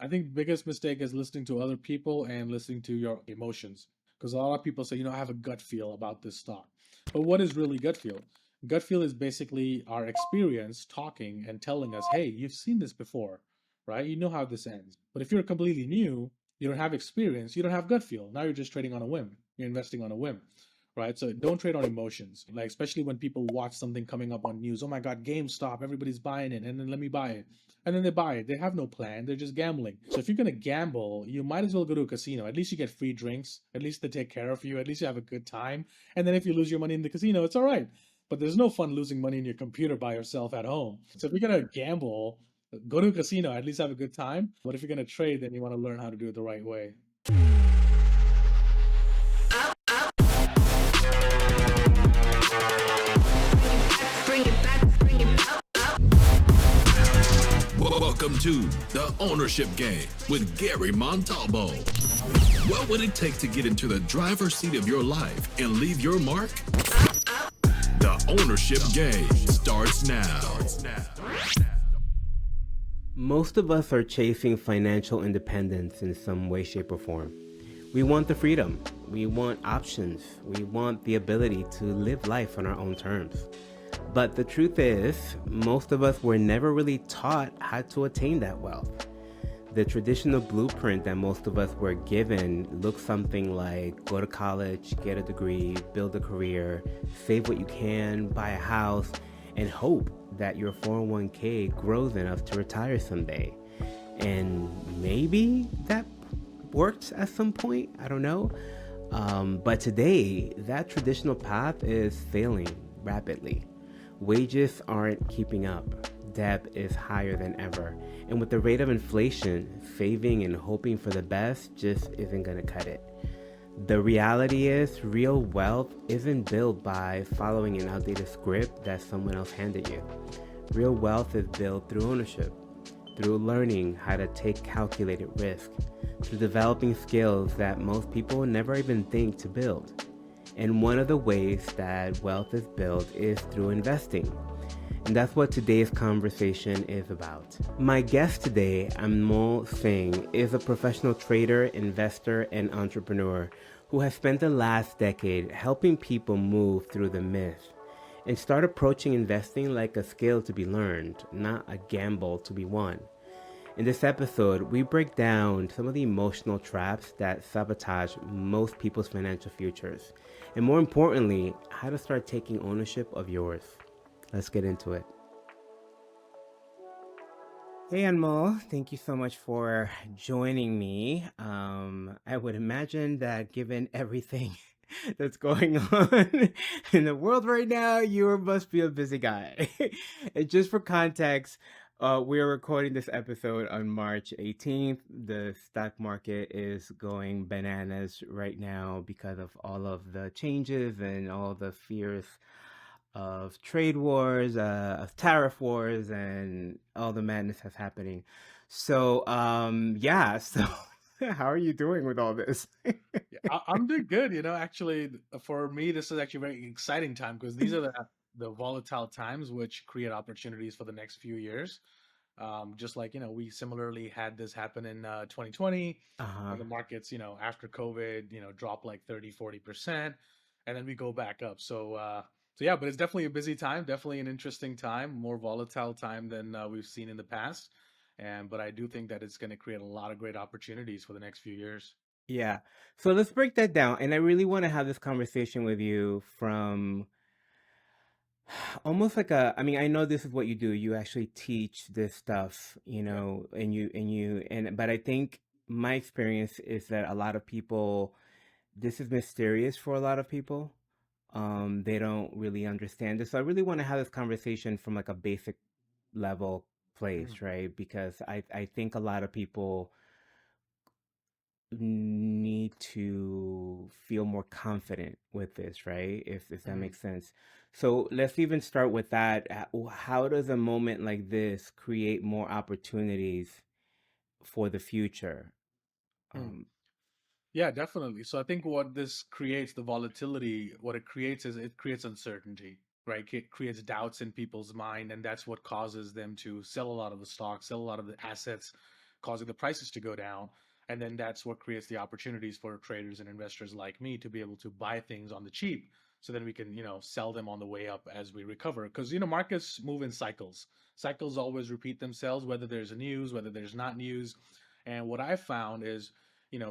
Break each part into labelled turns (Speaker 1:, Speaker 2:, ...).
Speaker 1: I think biggest mistake is listening to other people and listening to your emotions. Because a lot of people say, I have a gut feel about this stock. But what is really gut feel? Gut feel is basically our experience talking and telling us, hey, you've seen this before, right? You know how this ends. But if you're completely new, you don't have experience, you don't have gut feel. Now you're just trading on a whim. You're investing on a whim, right? So don't trade on emotions. Like especially when people watch something coming up on news. Oh my God, GameStop, everybody's buying it, and then let me buy it. And then they buy it. They have no plan. They're just gambling. So if you're gonna gamble, you might as well go to a casino. At least you get free drinks. At least they take care of you. At least you have a good time. And then if you lose your money in the casino, it's all right. But there's no fun losing money in your computer by yourself at home. So if you're gonna gamble, go to a casino. At least have a good time. But if you're gonna trade, then you want to learn how to do it the right way.
Speaker 2: Welcome to The Ownership Game with Gary Montalvo. What would it take to get into the driver's seat of your life and leave your mark? The Ownership Game starts now.
Speaker 3: Most of us are chasing financial independence in some way, shape, or form. We want the freedom. We want options. We want the ability to live life on our own terms. But the truth is, most of us were never really taught how to attain that wealth. The traditional blueprint that most of us were given looks something like go to college, get a degree, build a career, save what you can, buy a house, and hope that your 401k grows enough to retire someday. And maybe that worked at some point, I don't know. But today, that traditional path is failing rapidly. Wages aren't keeping up. Debt is higher than ever. And with the rate of inflation, saving and hoping for the best just isn't going to cut it. The reality is, real wealth isn't built by following an outdated script that someone else handed you. Real wealth is built through ownership, through learning how to take calculated risk, through developing skills that most people never even think to build. And one of the ways that wealth is built is through investing. And that's what today's conversation is about. My guest today, Anmol Singh, is a professional trader, investor, and entrepreneur who has spent the last decade helping people move through the myth and start approaching investing like a skill to be learned, not a gamble to be won. In this episode, we break down some of the emotional traps that sabotage most people's financial futures, and more importantly, how to start taking ownership of yours. Let's get into it. Hey Anmol, thank you so much for joining me. I would imagine that given everything that's going on in the world right now, you must be a busy guy. And just for context, we are recording this episode on March 18th. The stock market is going bananas right now because of all of the changes and all the fears of trade wars, of tariff wars, and all the madness that's happening. So, so how are you doing with all this?
Speaker 1: Yeah, I'm doing good. Actually, for me, this is actually a very exciting time because these are the volatile times which create opportunities for the next few years. Just like, we similarly had this happen in 2020
Speaker 3: Uh-huh.
Speaker 1: when the markets, after COVID, dropped like 30-40%, and then we go back up. So yeah, but it's definitely a busy time, definitely an interesting time, more volatile time than we've seen in the past. But I do think that it's going to create a lot of great opportunities for the next few years.
Speaker 3: Yeah. So let's break that down. And I really want to have this conversation with you from almost like I mean, I know this is what you do. You actually teach this stuff,
Speaker 1: Yeah.
Speaker 3: but I think my experience is that a lot of people, this is mysterious for a lot of people. They don't really understand this. So I really want to have this conversation from like a basic level
Speaker 1: Mhm.
Speaker 3: place, right? Because I think a lot of people need to feel more confident with this, right? If that
Speaker 1: Mhm.
Speaker 3: makes sense. So let's even start with that. How does a moment like this create more opportunities for the future?
Speaker 1: Mm.
Speaker 3: Um,
Speaker 1: Yeah, definitely. So I think what this creates, the volatility, what it creates is it creates uncertainty, right? It creates doubts in people's mind, and that's what causes them to sell a lot of the stock, sell a lot of the assets, causing the prices to go down. And then that's what creates the opportunities for traders and investors like me to be able to buy things on the cheap. So then we can, sell them on the way up as we recover. Because, markets move in cycles. Cycles always repeat themselves, whether there's news, whether there's not news. And what I found is,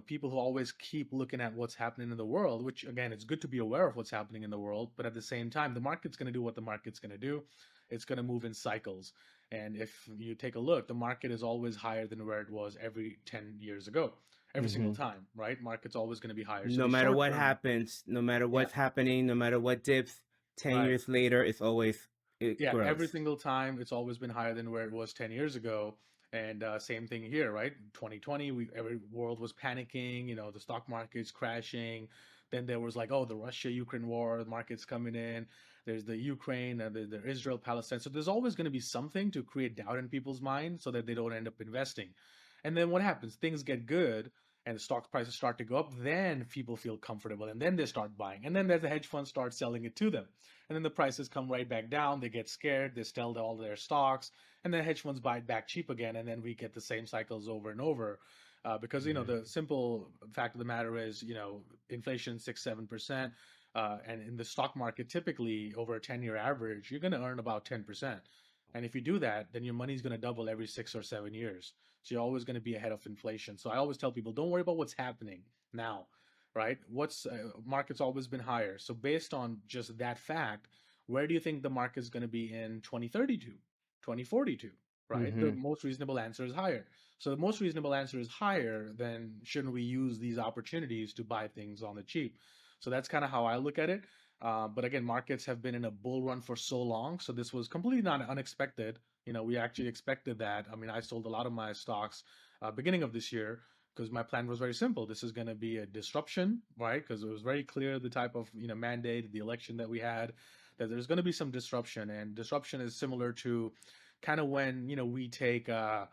Speaker 1: people who always keep looking at what's happening in the world, which again, it's good to be aware of what's happening in the world, but at the same time, the market's going to do what the market's going to do. It's going to move in cycles. And if you take a look, the market is always higher than where it was every 10 years ago, every single
Speaker 3: Hmm.
Speaker 1: time, right? Market's always going to be higher. So
Speaker 3: No
Speaker 1: the
Speaker 3: matter
Speaker 1: short
Speaker 3: what
Speaker 1: term,
Speaker 3: happens, no matter
Speaker 1: yeah,
Speaker 3: what's happening, no matter what dips, 10
Speaker 1: right.
Speaker 3: years later, it
Speaker 1: Yeah, every
Speaker 3: grows.
Speaker 1: single time it's always been higher than where it was 10 years ago. And same thing here, right? 2020, every world was panicking, the stock market's crashing. Then there was like, oh, the Russia-Ukraine war, the market's coming in. There's the Ukraine, the Israel-Palestine. So there's always going to be something to create doubt in people's minds so that they don't end up investing. And then what happens? Things get good and the stock prices start to go up. Then people feel comfortable and then they start buying. And then there's the hedge funds start selling it to them. And then the prices come right back down. They get scared. They sell all their stocks, and then hedge funds buy it back cheap again, and then we get the same cycles over and over. Because
Speaker 3: Hmm.
Speaker 1: the simple fact of the matter is, inflation 6-7%, and in the stock market, typically over a 10-year average, you're going to earn about 10%. And if you do that, then your money's going to double every 6 or 7 years. So you're always going to be ahead of inflation. So I always tell people, don't worry about what's happening now, right? What's market's always been higher. So based on just that fact, where do you think the market's going to be in 2032, 2042, right? The
Speaker 3: Hmm.
Speaker 1: most reasonable answer is higher. So the most reasonable answer is higher, then shouldn't we use these opportunities to buy things on the cheap? So that's kind of how I look at it. But again, markets have been in a bull run for so long, so this was completely not unexpected. We actually expected that. I mean, I sold a lot of my stocks beginning of this year because my plan was very simple. This is going to be a disruption, right? Because it was very clear the type of mandate, the election that we had, that there's going to be some disruption, and disruption is similar to kind of when we take a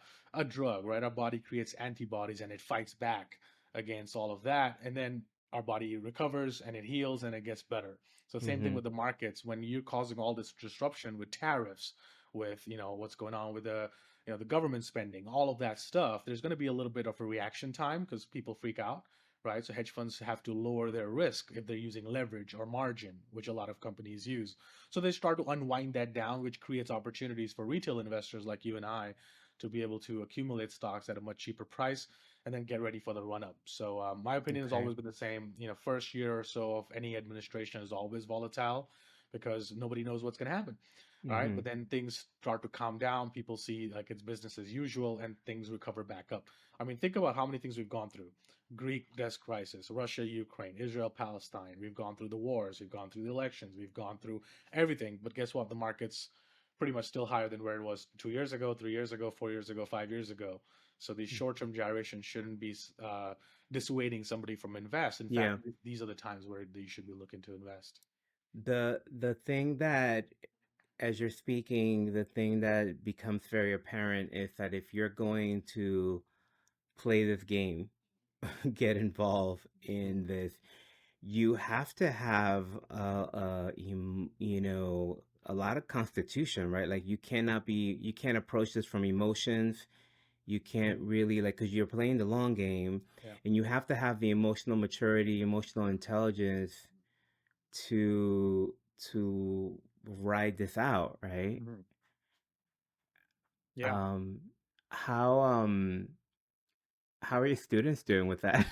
Speaker 1: drug, right? Our body creates antibodies and it fights back against all of that, and then our body recovers and it heals and it gets better. So same thing
Speaker 3: Hmm.
Speaker 1: with the markets. When you're causing all this disruption with tariffs, with what's going on with the government spending, all of that stuff, there's going to be a little bit of a reaction time because people freak out, right? So hedge funds have to lower their risk if they're using leverage or margin, which a lot of companies use. So they start to unwind that down, which creates opportunities for retail investors like you and I to be able to accumulate stocks at a much cheaper price and then get ready for the run up. So my opinion has
Speaker 3: Okay.
Speaker 1: always been the same. First year or so of any administration is always volatile because nobody knows what's going to happen. All right,
Speaker 3: Hmm.
Speaker 1: but then things start to calm down. People see like it's business as usual, and things recover back up. I mean, think about how many things we've gone through: Greek debt crisis, Russia, Ukraine, Israel, Palestine. We've gone through the wars. We've gone through the elections. We've gone through everything. But guess what? The market's pretty much still higher than where it was 2 years ago, 3 years ago, 4 years ago, 5 years ago. So these short-term gyrations shouldn't be dissuading somebody from invest. In fact,
Speaker 3: Yeah.
Speaker 1: these are the times where you should be looking to invest.
Speaker 3: The thing that, as you're speaking, the thing that becomes very apparent is that if you're going to play this game, get involved in this, you have to have a lot of constitution, right? Like you can't approach this from emotions. You can't
Speaker 1: Mhm.
Speaker 3: really like because you're playing the long game,
Speaker 1: Yeah.
Speaker 3: and you have to have the emotional maturity, emotional intelligence to to ride this out, right?
Speaker 1: Mhm. Yeah.
Speaker 3: Um, how um how are your students doing with that?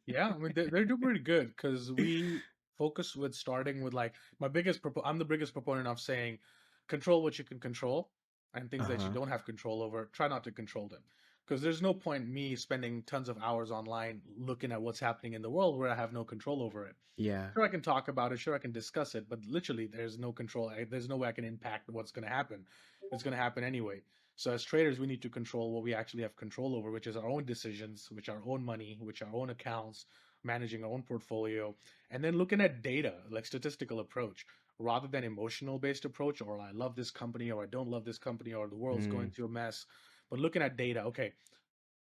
Speaker 1: Yeah, I mean they're doing pretty good because we focus with starting with like I'm the biggest proponent of saying control what you can control and things that you
Speaker 3: Uh-huh.
Speaker 1: don't have control over, try not to control them. Because there's no point me spending tons of hours online looking at what's happening in the world where I have no control over it.
Speaker 3: Yeah.
Speaker 1: Sure, I can talk about it, sure I can discuss it, but literally there's no control. There's no way I can impact what's going to happen. It's going to happen anyway. So as traders, we need to control what we actually have control over, which is our own decisions, which are our own money, which are our own accounts, managing our own portfolio, and then looking at data, like statistical approach, rather than emotional based approach, or I love this company, or I don't love this company, or the world's going
Speaker 3: Mm.
Speaker 1: through a mess. But looking at data, okay,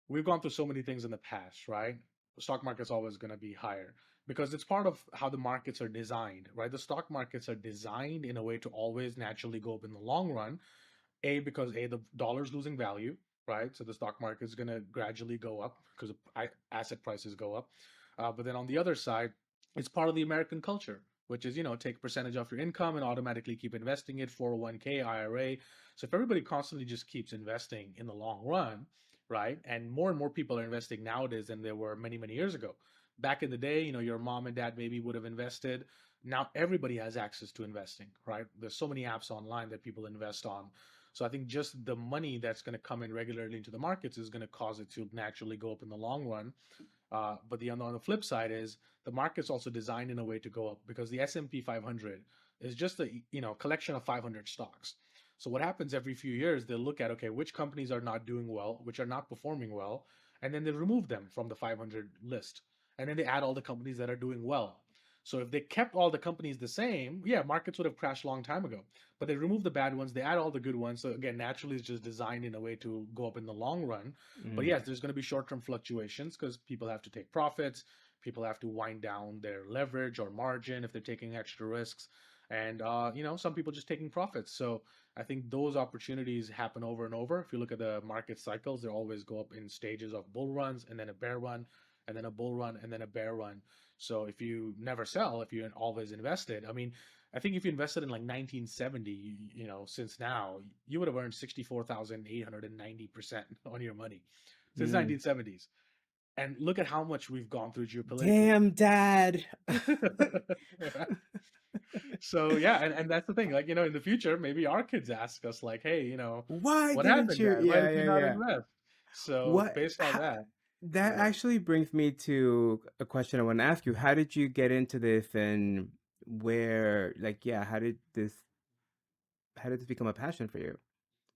Speaker 1: we've gone through so many things in the past, right? The stock market's always going to be higher because it's part of how the markets are designed, right? The stock markets are designed in a way to always naturally go up in the long run. A, because A, the dollar's losing value. right? So the stock market is going to gradually go up because asset prices go up. But then on the other side, it's part of the American culture, which is, take a percentage off your income and automatically keep investing it, 401k, IRA. So if everybody constantly just keeps investing in the long run, right? And more people are investing nowadays than there were many, many years ago. Back in the day, your mom and dad maybe would have invested. Now everybody has access to investing, right? There's so many apps online that people invest on. So I think just the money that's going to come in regularly into the markets is going to cause it to naturally go up in the long run. But on the flip side is the market's also designed in a way to go up because the S&P 500 is just a collection of 500 stocks. So what happens every few years, they'll look at, okay, which companies are not doing well, which are not performing well, and then they remove them from the 500 list, and then they add all the companies that are doing well. So if they kept all the companies the same, yeah, markets would have crashed a long time ago. But they remove the bad ones, they add all the good ones. So again, naturally, it's just designed in a way to go up in the long run. But
Speaker 3: Mm.
Speaker 1: yes, there's going to be short-term fluctuations because people have to take profits, people have to wind down their leverage or margin if they're taking extra risks, and some people just taking profits. So I think those opportunities happen over and over. If you look at the market cycles, they always go up in stages of bull runs and then a bear run and then a bull run and then a bear run. So if you never sell, if you always invested, I mean, I think if you invested in like 1970, since now, you would have earned 64,890% on your money since
Speaker 3: Mm.
Speaker 1: 1970s. And look at how much we've gone through geopolitically.
Speaker 3: Damn, Dad.
Speaker 1: So yeah, and that's the thing. Like, in the future, maybe our kids ask us like, hey,
Speaker 3: Why
Speaker 1: what
Speaker 3: didn't
Speaker 1: happened,
Speaker 3: you?
Speaker 1: Dad? Why
Speaker 3: Yeah,
Speaker 1: did you
Speaker 3: yeah,
Speaker 1: not
Speaker 3: yeah.
Speaker 1: invest? So
Speaker 3: What?
Speaker 1: based on that,
Speaker 3: That
Speaker 1: yeah.
Speaker 3: actually brings me to a question I want to ask you. How did you get into this, and where, like, yeah, how did this become a passion for you?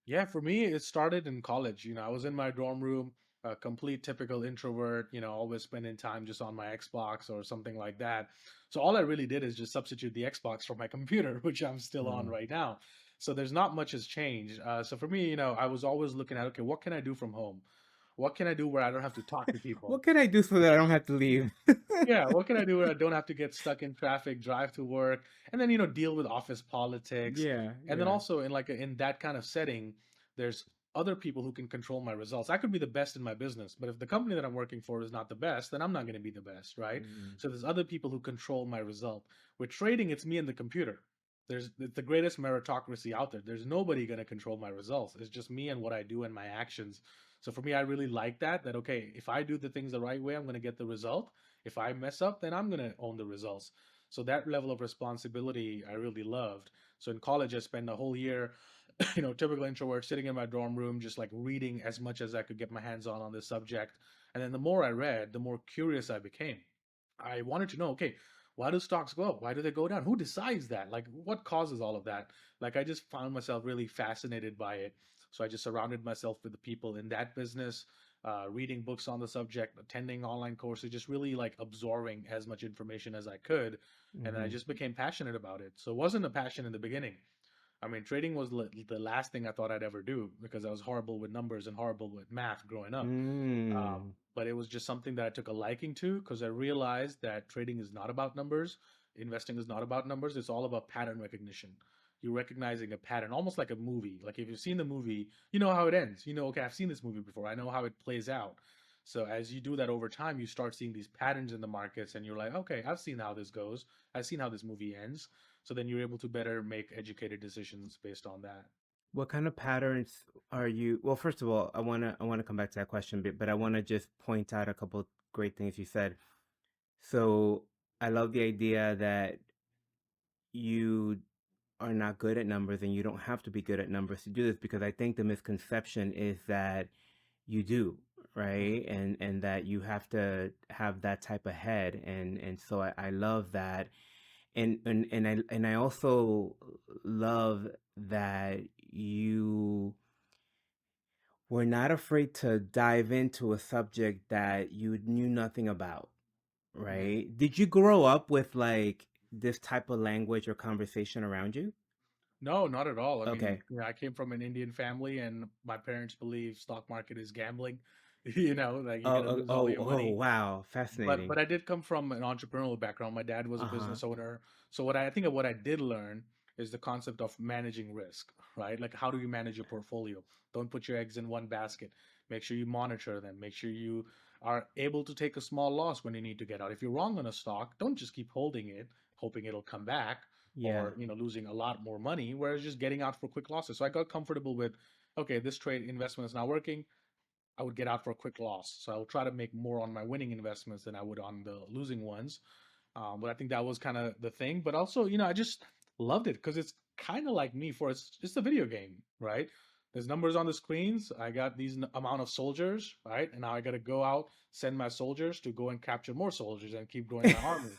Speaker 1: Yeah, for me, it started in college. I was in my dorm room, a complete typical introvert, always spending time just on my Xbox or something like that. So all I really did is just substitute the Xbox for my computer, which I'm still on
Speaker 3: Mm.
Speaker 1: right now. So there's not much has changed. So for me, I was always looking at, okay, what can I do from home? What can I do where I don't have to talk to people?
Speaker 3: What can I do so that I don't have to leave?
Speaker 1: Yeah, what can I do where I don't have to get stuck in traffic, drive to work, and then deal with office politics,
Speaker 3: Yeah,
Speaker 1: and then
Speaker 3: yeah.
Speaker 1: also in that kind of setting, there's other people who can control my results. I could be the best in my business, but if the company that I'm working for is not the best, then I'm not going to be the best, right?
Speaker 3: Mm.
Speaker 1: So there's other people who control my result. With trading, it's me and the computer. It's the greatest meritocracy out there. There's nobody going to control my results. It's just me and what I do and my actions. So for me, I really like that okay, if I do the things the right way, I'm going to get the result. If I mess up, then I'm going to own the results. So that level of responsibility I really loved. So in college, I spent a whole year, typical introvert, sitting in my dorm room, just like reading as much as I could get my hands on this subject. And then the more I read, the more curious I became. I wanted to know, okay, why do stocks go up? Why do they go down? Who decides that? Like, what causes all of that? Like, I just found myself really fascinated by it. So I just surrounded myself with the people in that business, reading books on the subject, attending online courses, just really like absorbing as much information as I could. And then I
Speaker 3: Hmm.
Speaker 1: just became passionate about it. So it wasn't a passion in the beginning. I mean, trading was the last thing I thought I'd ever do because I was horrible with numbers and horrible with math growing up.
Speaker 3: Mm.
Speaker 1: But it was just something that I took a liking to because I realized that trading is not about numbers, investing is not about numbers. It's all about pattern recognition. You're recognizing a pattern, almost like a movie. Like if you've seen the movie, you know how it ends. Okay, I've seen this movie before. I know how it plays out. So as you do that over time, you start seeing these patterns in the markets, and you're like, okay, I've seen how this goes. I've seen how this movie ends. So then you're able to better make educated decisions based on that.
Speaker 3: What kind of patterns are you? Well, first of all, I wanna come back to that question, but I wanna just point out a couple great things you said. So I love the idea that you are not good at numbers and you don't have to be good at numbers to do this, because I think the misconception is that you do,
Speaker 1: Mhm.
Speaker 3: right? And that you have to have that type of head, and so I love that. And I also love that you were not afraid to dive into a subject that you knew nothing about,
Speaker 1: Yeah.
Speaker 3: right? Did you grow up with like this type of language or conversation around you?
Speaker 1: No, not at all. I mean,
Speaker 3: Okay.
Speaker 1: I came from an Indian family, and my parents believe stock market is gambling. Like you're
Speaker 3: Oh,
Speaker 1: gonna
Speaker 3: oh,
Speaker 1: lose all
Speaker 3: oh,
Speaker 1: your
Speaker 3: oh,
Speaker 1: money.
Speaker 3: wow,
Speaker 1: But
Speaker 3: fascinating.
Speaker 1: I did come from an entrepreneurial background. My dad was a
Speaker 3: Uh-huh.
Speaker 1: business owner. So what I think of what I did learn is the concept of managing risk, right? Like, how do you manage your portfolio? Don't put your eggs in one basket. Make sure you monitor them. Make sure you are able to take a small loss when you need to get out. If you're wrong on a stock, don't just keep holding it, hoping it'll come back,
Speaker 3: Yeah.
Speaker 1: or losing a lot more money, whereas just getting out for quick losses. So I got comfortable with, okay, this trade investment is not working. I would get out for a quick loss. So I will try to make more on my winning investments than I would on the losing ones. But I think that was kind of the thing. But also, I just loved it because it's kind of like me for it's just a video game, right? There's numbers on the screens. I got these amount of soldiers, right? And now I got to go out, send my soldiers to go and capture more soldiers and keep growing my army.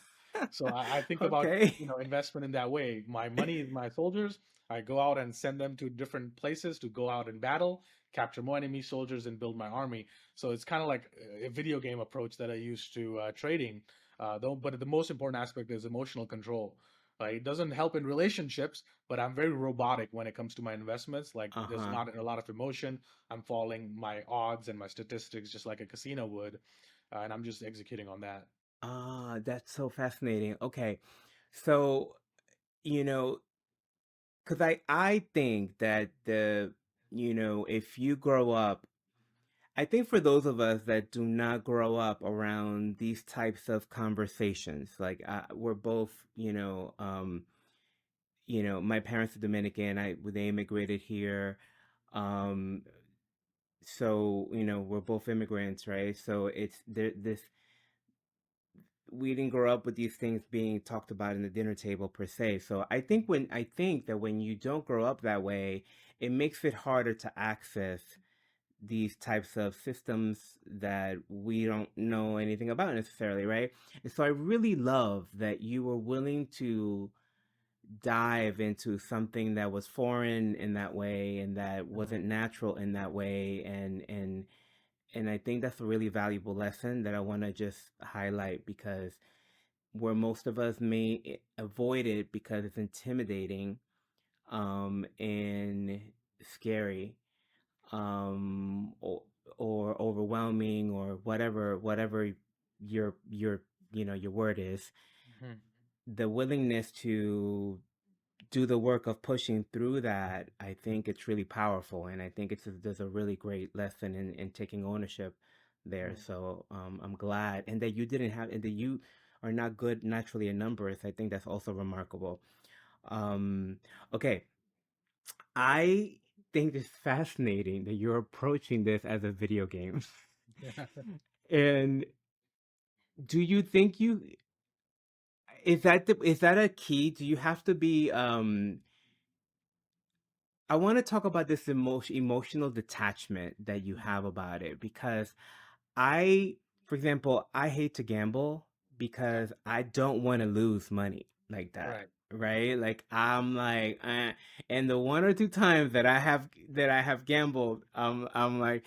Speaker 1: So I think about,
Speaker 3: Okay.
Speaker 1: investment in that way. My money is my soldiers. I go out and send them to different places to go out and battle, capture more enemy soldiers, and build my army. So it's kind of like a video game approach that I use to trading. Though, but the most important aspect is emotional control. It doesn't help in relationships, but I'm very robotic when it comes to my investments. Like, there's
Speaker 3: Uh-huh.
Speaker 1: not a lot of emotion. I'm following my odds and my statistics just like a casino would, and I'm just executing on that.
Speaker 3: Ah, that's so fascinating. Okay. So, you know, because I think that if you grow up, I think for those of us that do not grow up around these types of conversations, like we're both, my parents are Dominican. They immigrated here. Um, so, we're both immigrants, right? So it's there, this we didn't grow up with these things being talked about in the dinner table per se. So I think that when you don't grow up that way, it makes it harder to access these types of systems that we don't know anything about necessarily, right? And so I really love that you were willing to dive into something that was foreign in that way and that
Speaker 1: Mhm.
Speaker 3: wasn't natural in that way, and I think that's a really valuable lesson that I want to just highlight, because where most of us may avoid it because it's intimidating and scary, or, overwhelming, or whatever your your word is,
Speaker 1: Mhm.
Speaker 3: the willingness to do the work of pushing through that, I think it's really powerful, and I think there's a really great lesson in taking ownership there.
Speaker 1: Mhm.
Speaker 3: So I'm glad, and that you didn't have, and that you are not good naturally in numbers. I think that's also remarkable. Um, okay, I think it's fascinating that you're approaching this as a video game. And do you think is that a key? Do you have to be I want to talk about this emotional detachment that you
Speaker 1: Mhm.
Speaker 3: have about it, because I, for example, I hate to gamble
Speaker 1: Okay.
Speaker 3: because I don't want to lose money like that,
Speaker 1: Right.
Speaker 3: right? Like I'm like, and the one or two times that I have gambled, I'm like,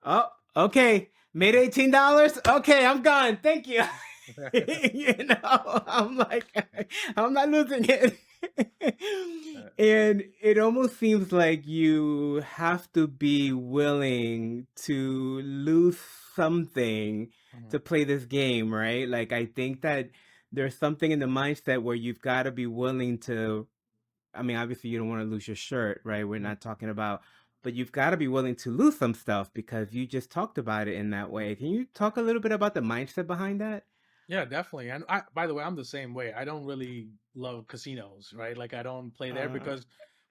Speaker 3: oh, okay, made $18. Okay, I'm gone. Thank you. I'm like, I'm not losing it. And it almost seems like you have to be willing to lose something
Speaker 1: Mhm.
Speaker 3: to play this game, right? Like, I think that there's something in the mindset where you've got to be willing to, I mean, obviously you don't want to lose your shirt, right? We're
Speaker 1: Mhm.
Speaker 3: not talking about, but you've got to be willing to lose some stuff because you just talked about it in that
Speaker 1: Mhm.
Speaker 3: way. Can you talk a little bit about the mindset behind that?
Speaker 1: Yeah, definitely. And by the way, I'm the same way. I don't really love casinos, right? Like, I don't play there
Speaker 3: Uh,
Speaker 1: because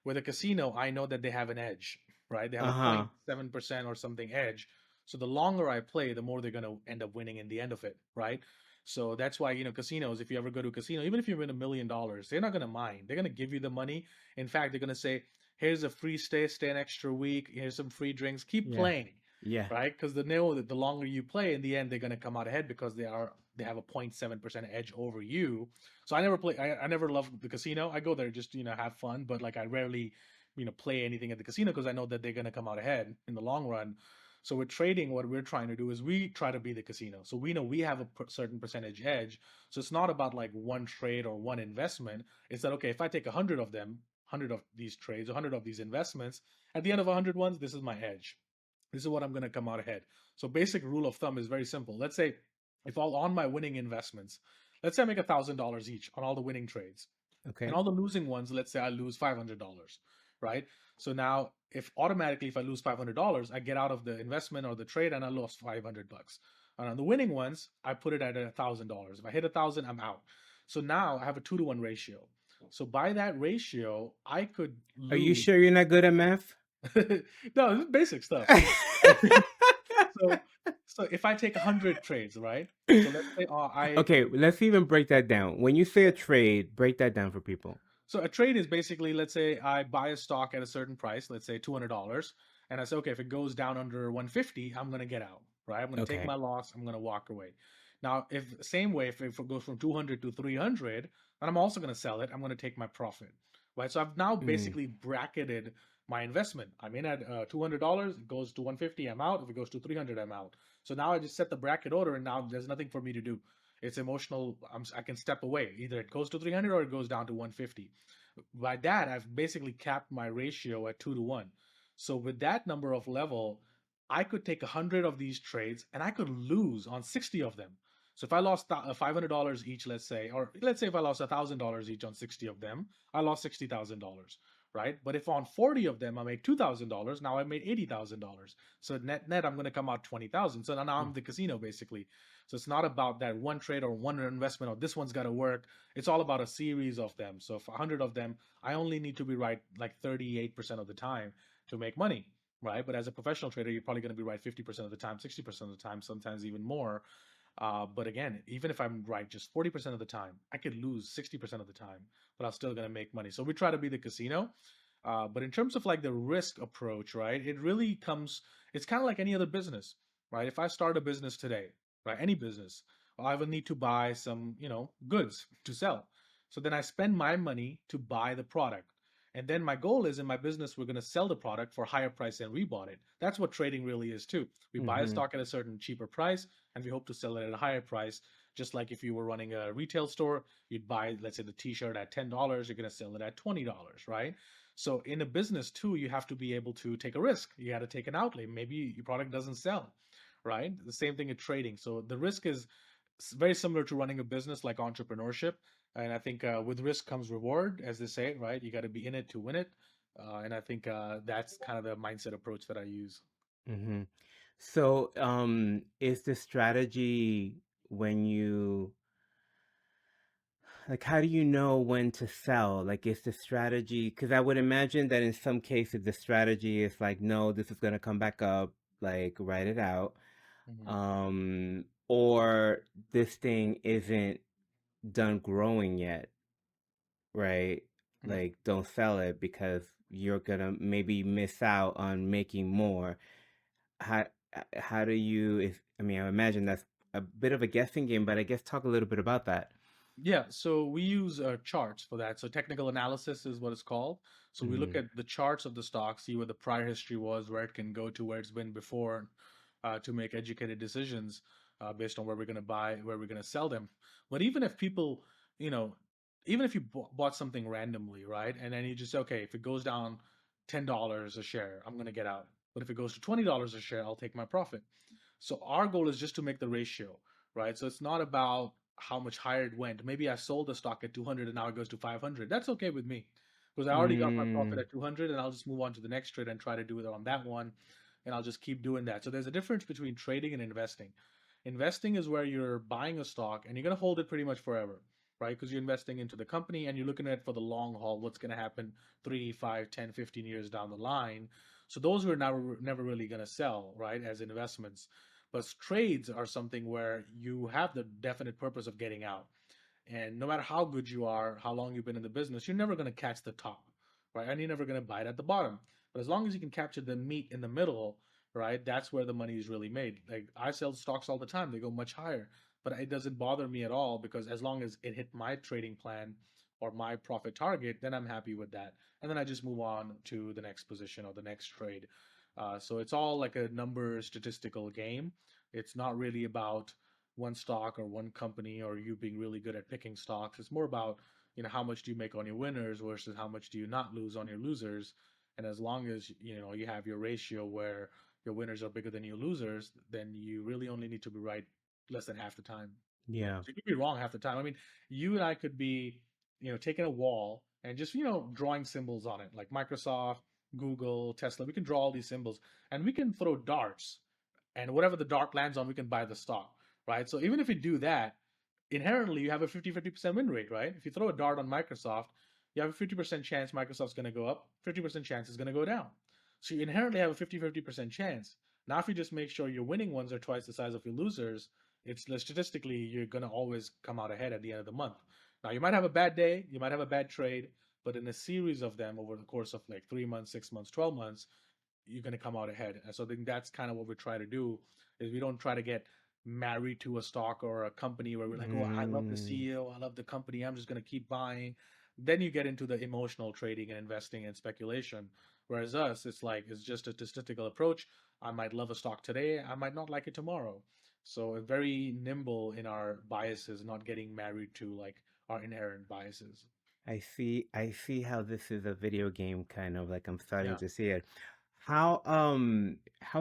Speaker 1: with a casino, I know that they have an edge, right? They have a
Speaker 3: uh-huh.
Speaker 1: 0.7% or something edge. So the longer I play, the more they're going to end up winning in the end of it, right? So that's why, casinos, if you ever go to a casino, even if you win $1 million, they're not going to mind. They're going to give you the money. In fact, they're going to say, here's a free stay, stay an extra week. Here's some free drinks. Keep
Speaker 3: Yeah.
Speaker 1: playing,
Speaker 3: Yeah.
Speaker 1: right? Because they know that the longer you play, in the end, they're going to come out ahead because they have a 0.7% edge over you. So I never play. I never loved the casino. I go there just to, have fun, but like I rarely play anything at the casino because I know that they're going to come out ahead in the long run. So with trading, what we're trying to do is we try to be the casino. So we know we have a certain percentage edge. So it's not about like one trade or one investment. It's that, okay, if I take 100 of them, 100 of these trades, 100 of these investments, at the end of 100 ones, this is my edge. This is what I'm going to come out ahead. So basic rule of thumb is very simple. Let's say if all on my winning investments, let's say I make $1,000 each on all the winning trades. And
Speaker 3: Okay.
Speaker 1: all the losing ones, let's say I lose $500, right? So now, if automatically, if I lose $500, I get out of the investment or the trade and I lost $500. And on the winning ones, I put it at $1,000. If I hit 1,000, I'm out. So now I have a 2-to-1 ratio. So by that ratio, I could
Speaker 3: Are you
Speaker 1: lose.
Speaker 3: sure you're not good at math?
Speaker 1: No, this is basic stuff. So, so if I take 100 trades, right? So let's say I
Speaker 3: Okay, let's even break that down. When you say a trade, break that down for people.
Speaker 1: So a trade is basically, let's say I buy a stock at a certain price, let's say $200, and I say, okay, if it goes down under 150, I'm gonna get out, right? I'm gonna take
Speaker 3: Okay.
Speaker 1: my loss, I'm gonna walk away. Now, if same way, if it goes from 200 to 300, then I'm also gonna sell it. I'm gonna take my profit, right? So I've now
Speaker 3: Mm,
Speaker 1: basically bracketed my investment. I'm in at $200, it goes to 150, I'm out. If it goes to 300, I'm out. So now I just set the bracket order, and now there's nothing for me to do. It's emotional. I can step away. Either it goes to 300 or it goes down to 150. By that, I've basically capped my ratio at 2-to-1. So with that number of level, I could take 100 of these trades and I could lose on 60 of them. So if I lost $500 each, let's say, or let's say if I lost $1,000 each on 60 of them, I lost $60,000, right? But if on 40 of them I made $2,000, now I made $80,000. So net, I'm going to come out 20,000. So now I'm the casino basically. So it's not about that one trade or one investment or this one's got to work. It's all about a series of them. So for 100 of them, I only need to be right like 38% of the time to make money, right? But as a professional trader, you're probably going to be right 50% of the time, 60% of the time, sometimes even more. But again, even if I'm right just 40% of the time, I could lose 60% of the time, but I'm still going to make money. So we try to be the casino. But in terms of like the risk approach, right, it really comes, it's kind of like any other business, right? If I start a business today, right, any business, I will need to buy some, goods to sell. So then I spend my money to buy the product. And then my goal is in my business, we're going to sell the product for a higher price than we bought it. That's what trading really is too. We buy a
Speaker 3: mm-hmm.
Speaker 1: stock at a certain cheaper price and we hope to sell it at a higher price. Just like if you were running a retail store, you'd buy, let's say, the t-shirt at $10, you're going to sell it at $20, right? So in a business too, you have to be able to take a risk. You got to take an outlay. Maybe your product doesn't sell, right? The same thing in trading. So the risk is very similar to running a business like entrepreneurship. And I think with risk comes reward, as they say, right? You got to be in it to win it. And I think that's kind of the mindset approach that I use.
Speaker 3: Mm-hmm. So, is the strategy when you like, how do you know when to sell? Like, is the strategy, because I would imagine that in some cases the strategy is like, no, this is gonna come back up, like, write it out.
Speaker 1: Mhm.
Speaker 3: Or this thing isn't done growing yet, right?
Speaker 1: Mhm.
Speaker 3: Like, don't sell it because you're gonna maybe miss out on making more. How how do you, if I mean, I imagine that's a bit of a guessing game, but I guess talk a little bit about that.
Speaker 1: Yeah, so we use charts for that. So technical analysis is what it's called. So we look
Speaker 3: Mm,
Speaker 1: at the charts of the stock, see where the prior history was, where it can go to, where it's been before, to make educated decisions based on where we're going to buy, where we're going to sell them. But even if people, you know, even if you bought something randomly, right, and then you just say, okay, if it goes down $10 a share, I'm going to get out. But if it goes to $20 a share, I'll take my profit. So our goal is just to make the ratio, right? So it's not about how much higher it went. Maybe I sold the stock at 200 and now it goes to 500. That's okay with me because I already got my profit
Speaker 3: mm,
Speaker 1: at 200 and I'll just move on to the next trade and try to do it on that one and I'll just keep doing that. So there's a difference between trading and investing. Investing is where you're buying a stock and you're going to hold it pretty much forever, right? Because you're investing into the company and you're looking at it for the long haul, what's going to happen 3, 5, 10, 15 years down the line. So those were never really going to sell, right, as investments. But trades are something where you have the definite purpose of getting out. And no matter how good you are, how long you've been in the business, you're never going to catch the top, right? And you're never going to bite at the bottom. But as long as you can capture the meat in the middle, right, that's where the money is really made. Like I sell stocks all the time, they go much higher, but it doesn't bother me at all because as long as it hit my trading plan or my profit target, then I'm happy with that. And then I just move on to the next position or the next trade. So it's all like a number statistical game. It's not really about one stock or one company or you being really good at picking stocks. It's more about, how much do you make on your winners versus how much do you not lose on your losers. And as long as, you have your ratio where your winners are bigger than your losers, then you really only need to be right less than half the time.
Speaker 3: yeah.
Speaker 1: So you could be wrong half the time. I mean, you and I could be taking a wall and just drawing symbols on it, like Microsoft, Google, Tesla. We can draw all these symbols, and we can throw darts, and whatever the dart lands on, we can buy the stock, right? So even if we do that, inherently you have a 50-50% win rate, right? If you throw a dart on Microsoft, you have a 50% chance Microsoft's going to go up, 50% chance it's going to go down. So you inherently have a 50-50% chance. Now, if you just make sure your winning ones are twice the size of your losers, it's statistically you're going to always come out ahead at the end of the month. Now, you might have a bad day, you might have a bad trade, but in a series of them over the course of like 3 months, 6 months, 12 months, you're going to come out ahead. And so I think that's kind of what we try to do is we don't try to get married to a stock or a company where we're like, oh, I love the
Speaker 3: Mm,
Speaker 1: CEO, I love the company, I'm just going to keep buying. Then you get into the emotional trading and investing and speculation. Whereas us, it's like it's just a statistical approach. I might love a stock today, I might not like it tomorrow. So we're very nimble in our biases, not getting married to like our inherent biases.
Speaker 3: I see how this is a video game kind of like I'm starting
Speaker 1: Yeah.
Speaker 3: to see it. How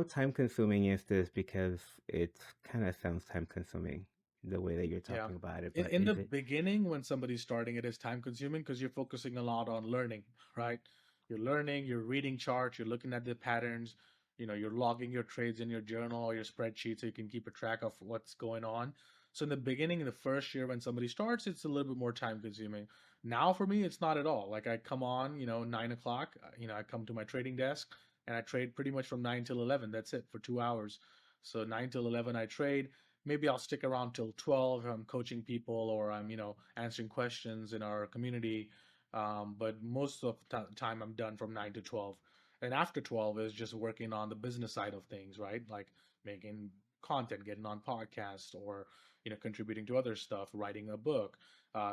Speaker 3: time consuming is this? Because it kind of sounds time consuming the way that you're
Speaker 1: Yeah.
Speaker 3: talking about it,
Speaker 1: In,
Speaker 3: but
Speaker 1: in the
Speaker 3: is it?
Speaker 1: beginning, when somebody's starting, it is time consuming because you're focusing a lot on learning, right? You're learning, you're reading charts, you're looking at the patterns, you're logging your trades in your journal or your spreadsheet so you can keep a track of what's going on. So in the beginning, in the first year when somebody starts, it's a little bit more time consuming. Now for me, it's not at all. Like I come on, 9 o'clock, I come to my trading desk and I trade pretty much from 9 till 11. That's it for 2 hours. So 9 till 11, I trade. Maybe I'll stick around till 12 if I'm coaching people or I'm, answering questions in our community. But most of the time I'm done from 9 to 12. And after 12 is just working on the business side of things, right? Like making content, getting on podcasts or, contributing to other stuff, writing a book.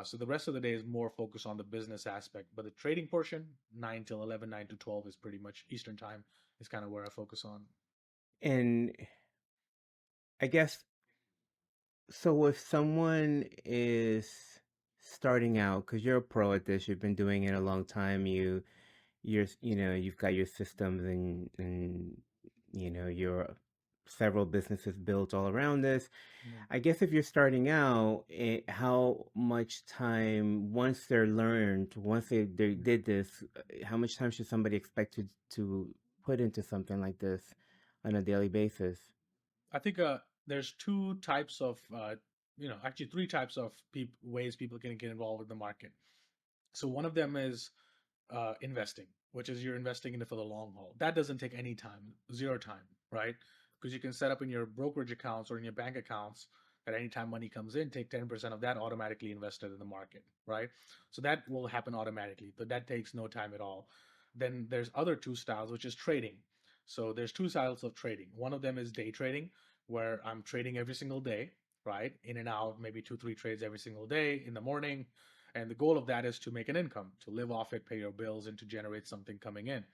Speaker 1: So the rest of the day is more focused on the business aspect. But the trading portion, 9 till 11, 9 to 12 is pretty much Eastern time is kind of where I focus on.
Speaker 3: And I guess so. If someone is starting out, because you're a pro at this, you've been doing it a long time. You've got your systems and your several businesses built all around this.
Speaker 1: Mm.
Speaker 3: I guess if you're starting out, how much time once they did this, how much time should somebody expect to put into something like this on a daily basis?
Speaker 1: I think there's two types of, actually three types of ways people can get involved with the market. So one of them is investing, which is you're investing in it for the long haul. That doesn't take any time, zero time, right? Because you can set up in your brokerage accounts or in your bank accounts that anytime money comes in, take 10% of that automatically invested in the market, right? So that will happen automatically, but that takes no time at all. Then there's other two styles, which is trading. So there's two styles of trading. One of them is day trading, where I'm trading every single day, right? In and out, maybe two, three trades every single day in the morning, and the goal of that is to make an income, to live off it, pay your bills, and to generate something coming in.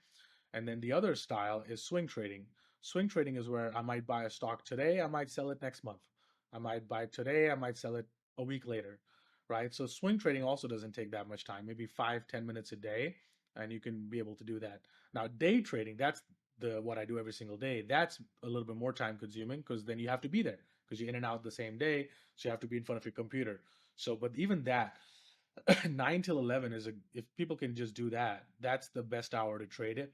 Speaker 1: And then the other style is swing trading. Swing trading is where I might buy a stock today, I might sell it next month. I might buy it today, I might sell it a week later, right? So swing trading also doesn't take that much time, maybe 5-10 minutes a day, and you can be able to do that. Now, day trading, that's the what I do every single day. That's a little bit more time consuming because then you have to be there because you're in and out the same day, so you have to be in front of your computer. So, but even that, 9 till 11 is a if people can just do that, that's the best hour to trade it,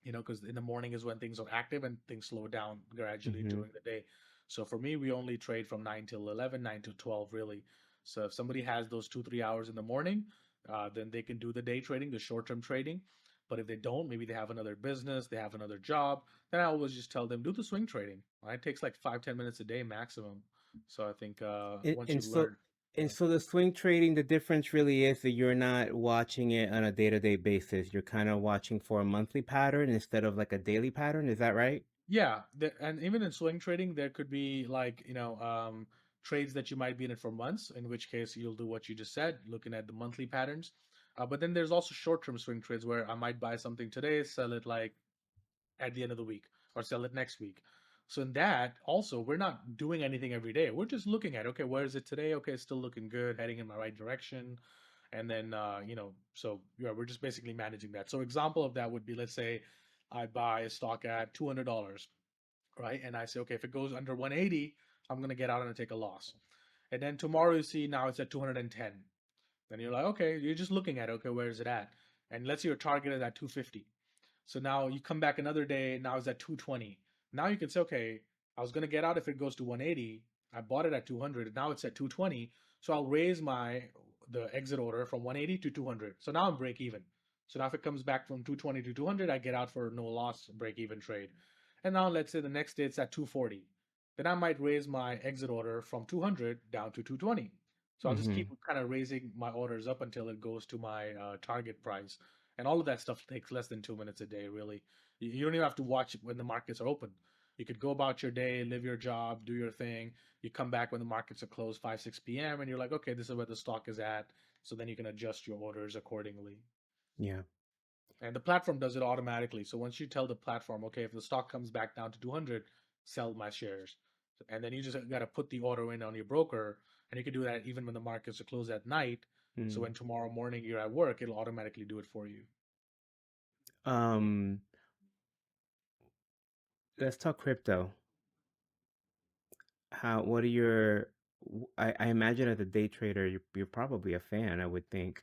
Speaker 1: because in the morning is when things are active and things slow down gradually
Speaker 3: Hmm.
Speaker 1: during the day. So for me, we only trade from 9 till 11, 9 to 12 really. So if somebody has those 2-3 hours in the morning, then they can do the day trading, the short-term trading. But if they don't, maybe they have another business, they have another job, then I always just tell them do the swing trading, right? It takes like 5-10 minutes a day maximum. So I think
Speaker 3: And,
Speaker 1: once
Speaker 3: and
Speaker 1: you
Speaker 3: so
Speaker 1: learn.
Speaker 3: and
Speaker 1: Yeah.
Speaker 3: so the swing trading, the difference really is that you're not watching it on a day-to-day basis. You're kind of watching for a monthly pattern instead of like a daily pattern. Is that right?
Speaker 1: Yeah, and even in swing trading, there could be like, trades that you might be in it for months, in which case you'll do what you just said, looking at the monthly patterns. But then there's also short-term swing trades where I might buy something today, sell it like at the end of the week, or sell it next week. So in that, also, we're not doing anything every day. We're just looking at, okay, where is it today? Okay, it's still looking good, heading in my right direction. And then, so yeah, we're just basically managing that. So example of that would be, let's say I buy a stock at $200, right? And I say, okay, if it goes under 180, I'm going to get out and take a loss. And then tomorrow you see now it's at 210. Then you're like, okay, you're just looking at, okay, where is it at? And let's say your target is at 250. So now you come back another day, now it's at 220. Now you can say, okay, I was going to get out if it goes to 180. I bought it at 200. Now it's at 220. So I'll raise the exit order from 180 to 200. So now I'm break even. So now if it comes back from 220 to 200, I get out for no loss break even trade. And now let's say the next day it's at 240. Then I might raise my exit order from 200 down to 220. So I'll just keep
Speaker 3: Mm-hmm.
Speaker 1: kind of raising my orders up until it goes to my target price. And all of that stuff takes less than 2 minutes a day, really. You don't even have to watch when the markets are open. You could go about your day, live your job, do your thing. You come back when the markets are closed 5, 6 p.m. and you're like, okay, this is where the stock is at. So then you can adjust your orders accordingly.
Speaker 3: Yeah.
Speaker 1: And the platform does it automatically. So once you tell the platform, okay, if the stock comes back down to 200, sell my shares. And then you just got to put the order in on your broker. And you can do that even when the markets are closed at night. So when
Speaker 3: Mm.
Speaker 1: tomorrow morning you're at work, it'll automatically do it for you.
Speaker 3: Um, let's talk crypto. How? What are your? I imagine as a day trader, you're probably a fan. I would think.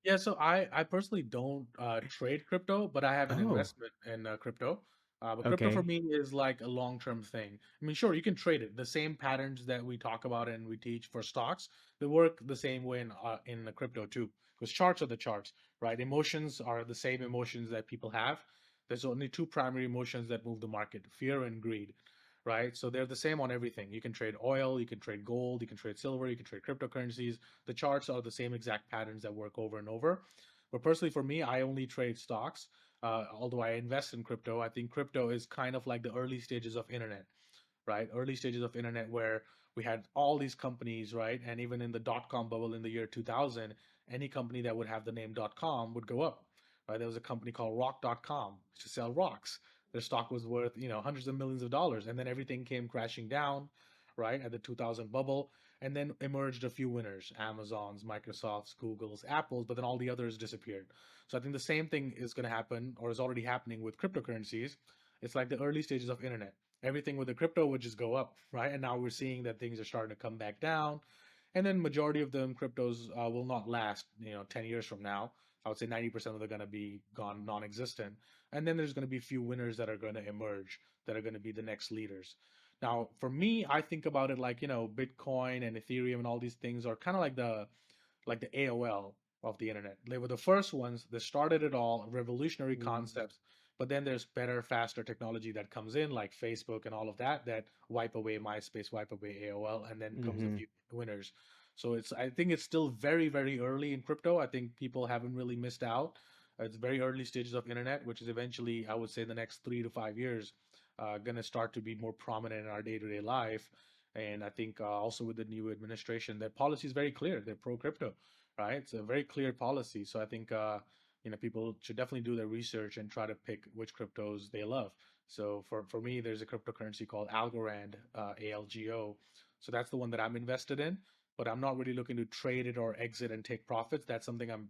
Speaker 1: Yeah, so I personally don't trade crypto, but I have an
Speaker 3: Oh,
Speaker 1: investment in crypto. But crypto for
Speaker 3: okay.
Speaker 1: me is like a long-term thing. I mean, sure, you can trade it. The same patterns that we talk about and we teach for stocks, they work the same way in the crypto too. Because charts are the charts, right? Emotions are the same emotions that people have. There's only two primary emotions that move the market: fear and greed, right? So they're the same on everything. You can trade oil, you can trade gold, you can trade silver, you can trade cryptocurrencies. The charts are the same exact patterns that work over and over. But personally, for me, I only trade stocks. Although I invest in crypto, I think crypto is kind of like the early stages of internet, right? Early stages of internet where we had all these companies, right? And even in the dot com bubble in the year 2000, any company that would have the name dot com would go up, right? There was a company called rock.com to sell rocks. Their stock was worth, hundreds of millions of dollars. And then everything came crashing down, right? At the 2000 bubble. And then emerged a few winners: Amazon's, Microsoft's, Google's, Apple's, but then all the others disappeared. So I think the same thing is going to happen or is already happening with cryptocurrencies. It's like the early stages of internet. Everything with the crypto would just go up, right? And now we're seeing that things are starting to come back down. And then majority of them cryptos will not last, 10 years from now. I would say 90% of them are going to be gone, non-existent. And then there's going to be a few winners that are going to emerge, that are going to be the next leaders. Now, for me, I think about it like, Bitcoin and Ethereum and all these things are kind of like the AOL of the internet. They were the first ones that started it all, revolutionary
Speaker 3: Mm.
Speaker 1: concepts. But then there's better, faster technology that comes in, like Facebook and all of that, that wipe away MySpace, wipe away AOL, and then comes the
Speaker 3: Mm-hmm.
Speaker 1: few winners. So I think it's still very, very early in crypto. I think people haven't really missed out. It's very early stages of internet, which is eventually, I would say, the next 3 to 5 years, going to start to be more prominent in our day-to-day life. And I think also with the new administration, their policy is very clear. They're pro crypto, right? It's a very clear policy. So I think people should definitely do their research and try to pick which cryptos they love. So for me, there's a cryptocurrency called Algorand, ALGO. So that's the one that I'm invested in. But I'm not really looking to trade it or exit and take profits. That's something I'm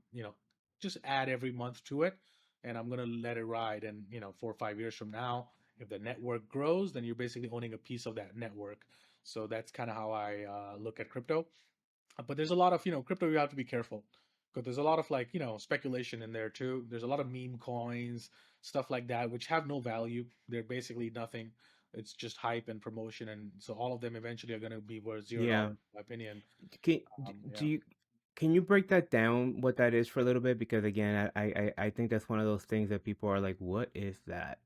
Speaker 1: just add every month to it, and I'm gonna let it ride. And 4 or 5 years from now, if the network grows, then you're basically owning a piece of that network. So that's kind of how I look at crypto. But there's a lot of, crypto you have to be careful because there's a lot of like, speculation in there too. There's a lot of meme coins, stuff like that, which have no value. They're basically nothing. It's just hype and promotion. And so all of them eventually are going to be worth $0,
Speaker 3: Yeah.
Speaker 1: in my opinion.
Speaker 3: Can do
Speaker 1: Yeah.
Speaker 3: you can you break that down what that is for a little bit? Because again, I think that's one of those things that people are like, what is that?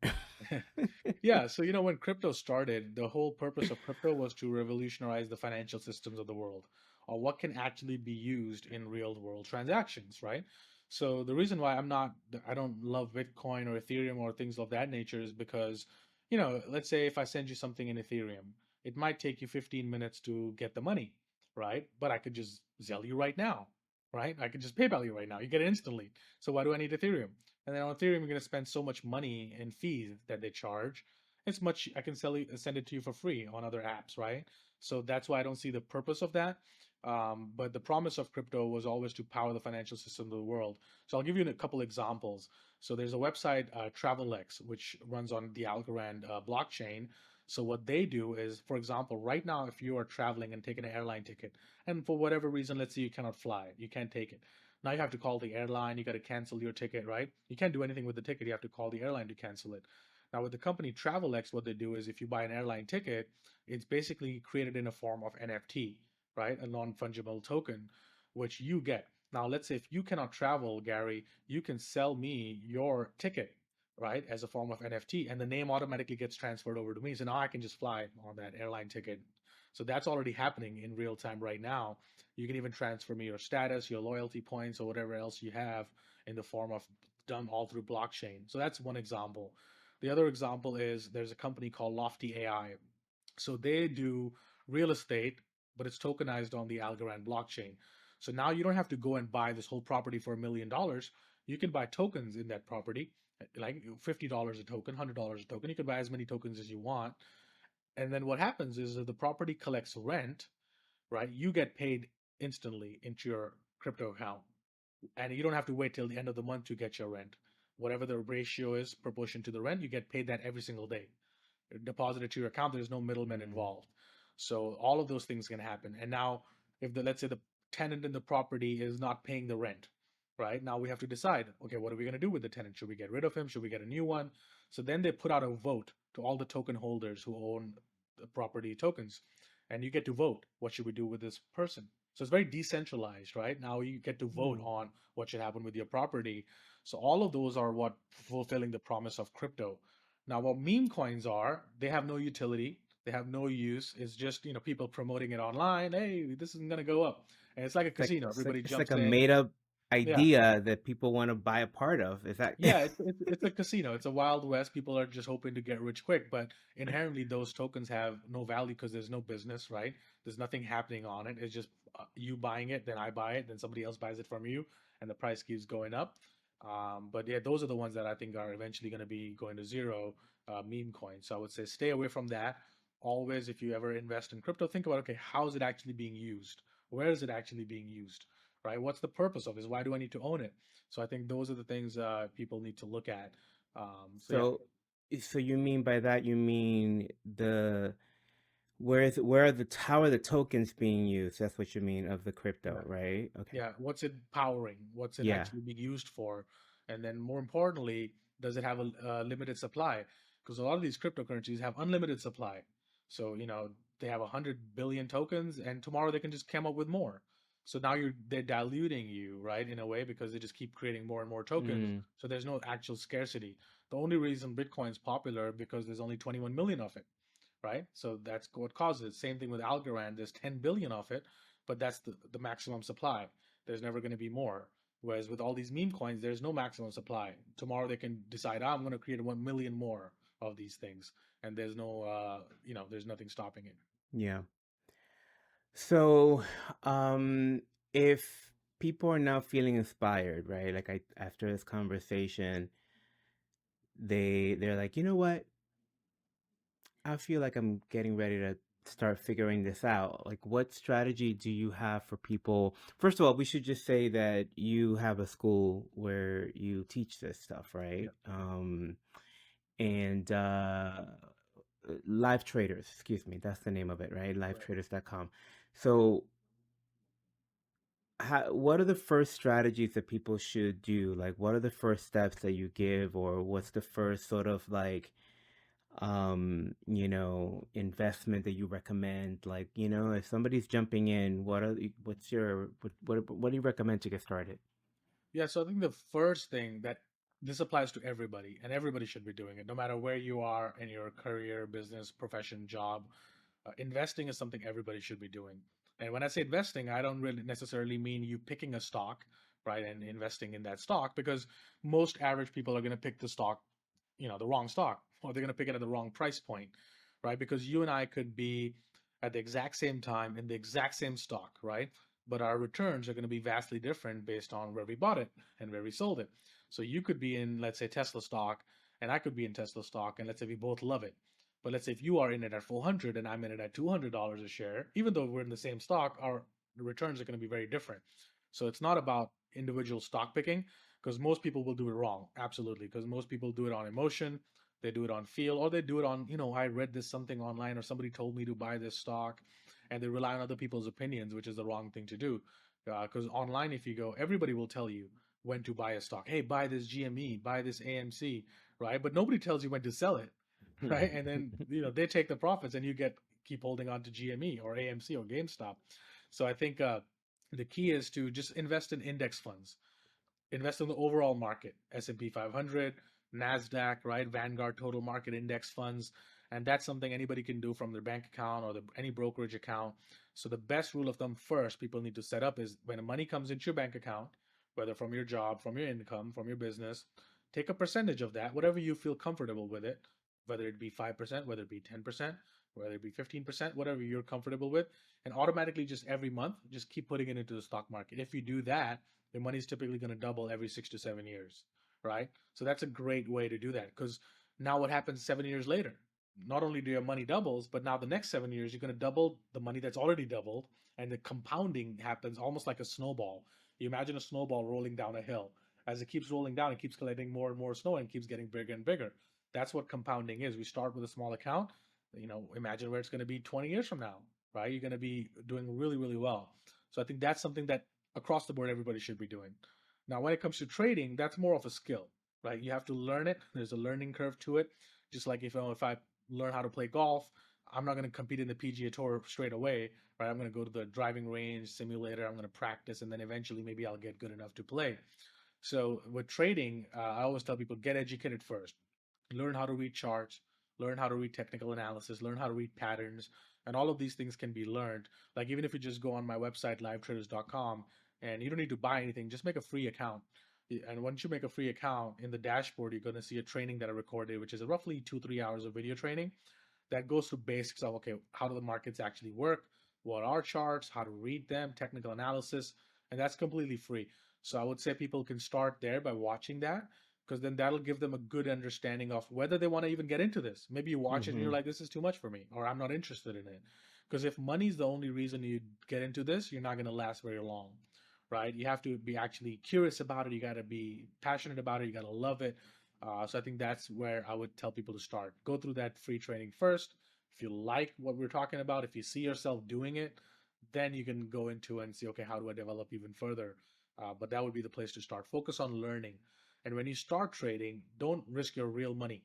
Speaker 1: Yeah, so when crypto started, the whole purpose of crypto was to revolutionize the financial systems of the world, or what can actually be used in real world transactions, right? So the reason why I don't love Bitcoin or Ethereum or things of that nature is because, let's say if I send you something in Ethereum, it might take you 15 minutes to get the money, right? But I could just Zelle you right now, right? I could just PayPal you right now. You get it instantly. So why do I need Ethereum? And then on Ethereum, you're going to spend so much money in fees that they charge. It's much I can send it to you for free on other apps, right? So that's why I don't see the purpose of that. But the promise of crypto was always to power the financial system of the world. So I'll give you a couple examples. So there's a website, Travelex, which runs on the Algorand blockchain. So what they do is, for example, right now, if you are traveling and taking an airline ticket, and for whatever reason, let's say you cannot fly, you can't take it. Now you have to call the airline, you got to cancel your ticket, right? You can't do anything with the ticket. You have to call the airline to cancel it. Now with the company TravelX, what they do is if you buy an airline ticket, it's basically created in a form of NFT, right? A non-fungible token, which you get. Now let's say if you cannot travel, Gary, you can sell me your ticket, right, as a form of NFT, and the name automatically gets transferred over to me. So now I can just fly on that airline ticket. So that's already happening in real time right now. You can even transfer me your status, your loyalty points, or whatever else you have in the form of done all through blockchain. So that's one example. The other example is there's a company called Lofty AI. So they do real estate, but it's tokenized on the Algorand blockchain. So now you don't have to go and buy this whole property for $1 million. You can buy tokens in that property, like $50 a token, $100 a token. You can buy as many tokens as you want. And then what happens is if the property collects rent, right, you get paid instantly into your crypto account. And you don't have to wait till the end of the month to get your rent. Whatever the ratio is proportion to the rent, you get paid that every single day deposited to your account. There's no middleman
Speaker 3: Mm.
Speaker 1: involved. So all of those things can happen. And now, if the let's say the tenant in the property is not paying the rent, right? Now we have to decide, okay, what are we going to do with the tenant? Should we get rid of him? Should we get a new one? So then they put out a vote to all the token holders who own the property tokens, and you get to vote. What should we do with this person? So it's very decentralized, right? Now you get to vote
Speaker 3: Mm.
Speaker 1: on what should happen with your property. So all of those are what fulfilling the promise of crypto. Now, what meme coins are, they have no utility, they have no use. It's just people promoting it online. Hey, this is gonna go up, and it's like a
Speaker 3: It's like
Speaker 1: casino.
Speaker 3: it's like
Speaker 1: Everybody
Speaker 3: it's like
Speaker 1: jumps
Speaker 3: a
Speaker 1: in.
Speaker 3: made up
Speaker 1: Yeah,
Speaker 3: idea that people want to buy a part of. Is that?
Speaker 1: yeah, it's a casino. It's a wild west. People are just hoping to get rich quick, but inherently those tokens have no value because there's no business, right? There's nothing happening on it. It's just you buying it, then I buy it, then somebody else buys it from you, and the price keeps going up. But yeah, those are the ones that I think are eventually going to be going to zero, meme coins. So I would say stay away from that. Always, if you ever invest in crypto, think about, okay, how is it actually being used? Where is it actually being used? Right? What's the purpose of this? Why do I need to own it? So I think those are the things people need to look at. So yeah,
Speaker 3: So, so you mean by that you mean where are how are the tokens being used? That's what you mean of the crypto,
Speaker 1: yeah,
Speaker 3: right? Okay.
Speaker 1: yeah. What's it powering? What's it
Speaker 3: Yeah.
Speaker 1: actually being used for? And then more importantly, does it have a limited supply? Because a lot of these cryptocurrencies have unlimited supply. So they have 100 billion tokens, and tomorrow they can just come up with more. So now they're diluting you, right, in a way because they just keep creating more and more tokens.
Speaker 3: Mm.
Speaker 1: So there's no actual scarcity. The only reason Bitcoin's popular because there's only 21 million of it, right? So that's what causes it. Same thing with Algorand. There's 10 billion of it, but that's the maximum supply. There's never going to be more. Whereas with all these meme coins, there's no maximum supply. Tomorrow they can decide, I'm going to create 1 million more of these things, and there's no, there's nothing stopping it.
Speaker 3: Yeah. So, um, if people are now feeling inspired, right? Like after this conversation, they're like, you know what? I feel like I'm getting ready to start figuring this out. Like, what strategy do you have for people? First of all, we should just say that you have a school where you teach this stuff,
Speaker 1: Yeah,
Speaker 3: right? And Live Traders, excuse me, that's the name of it, right?
Speaker 1: right.
Speaker 3: Livetraders.com. So, what are the first strategies that people should do? Like, what are the first steps that you give, or what's the first sort of like investment that you recommend? Like, if somebody's jumping in, what do you recommend to get started?
Speaker 1: Yeah, so I think the first thing that this applies to everybody, and everybody should be doing it, no matter where you are in your career, business, profession, job. Investing is something everybody should be doing. And when I say investing, I don't really necessarily mean you picking a stock, right, and investing in that stock, because most average people are going to pick the stock, the wrong stock, or they're going to pick it at the wrong price point, right? Because you and I could be at the exact same time in the exact same stock, right? But our returns are going to be vastly different based on where we bought it and where we sold it. So you could be in, let's say, Tesla stock, and I could be in Tesla stock, and let's say we both love it. But let's say if you are in it at 400 and I'm in it at $200 a share, even though we're in the same stock, our returns are going to be very different. So it's not about individual stock picking because most people will do it wrong. Absolutely. Because most people do it on emotion. They do it on feel, or they do it on, I read this something online, or somebody told me to buy this stock, and they rely on other people's opinions, which is the wrong thing to do. Because online, if you go, everybody will tell you when to buy a stock. Hey, buy this GME, buy this AMC, right? But nobody tells you when to sell it, right? And then they take the profits, and you keep holding on to GME or AMC or GameStop. So I think the key is to just invest in index funds, invest in the overall market, S&P 500, NASDAQ, right? Vanguard Total Market Index funds. And that's something anybody can do from their bank account or any brokerage account. So the best rule of thumb first people need to set up is when the money comes into your bank account, whether from your job, from your income, from your business, take a percentage of that, whatever you feel comfortable with it, whether it be 5%, whether it be 10%, whether it be 15%, whatever you're comfortable with, and automatically just every month, just keep putting it into the stock market. If you do that, your money's typically going to double every 6 to 7 years, right? So that's a great way to do that, because now what happens 7 years later? Not only do your money doubles, but now the next 7 years you're going to double the money that's already doubled, and the compounding happens almost like a snowball. You imagine a snowball rolling down a hill. As it keeps rolling down, it keeps collecting more and more snow and keeps getting bigger and bigger. That's what compounding is. We start with a small account. Imagine where it's going to be 20 years from now, right? You're going to be doing really, really well. So I think that's something that across the board everybody should be doing. Now, when it comes to trading, that's more of a skill, right? You have to learn it. There's a learning curve to it. Just like if I learn how to play golf, I'm not going to compete in the PGA Tour straight away, right? I'm going to go to the driving range simulator. I'm going to practice, and then eventually maybe I'll get good enough to play. So with trading, I always tell people get educated first. Learn how to read charts, learn how to read technical analysis, learn how to read patterns, and all of these things can be learned. Like even if you just go on my website livetraders.com, and you don't need to buy anything, just make a free account. And once you make a free account, in the dashboard you're going to see a training that I recorded, which is roughly 2 3 hours of video training that goes through basics of, okay, how do the markets actually work, what are charts, how to read them, technical analysis, and that's completely free. So I would say people can start there by watching that, because then that'll give them a good understanding of whether they want to even get into this. Maybe you watch it and you're
Speaker 3: Mm-hmm.
Speaker 1: like, this is too much for me, or I'm not interested in it. Because if money's the only reason you get into this, you're not going to last very long, right? You have to be actually curious about it. You got to be passionate about it. You got to love it. So I think that's where I would tell people to start. Go through that free training first. If you like what we're talking about, if you see yourself doing it, then you can go into and see, okay, how do I develop even further? But that would be the place to start. Focus on learning. And when you start trading, don't risk your real money.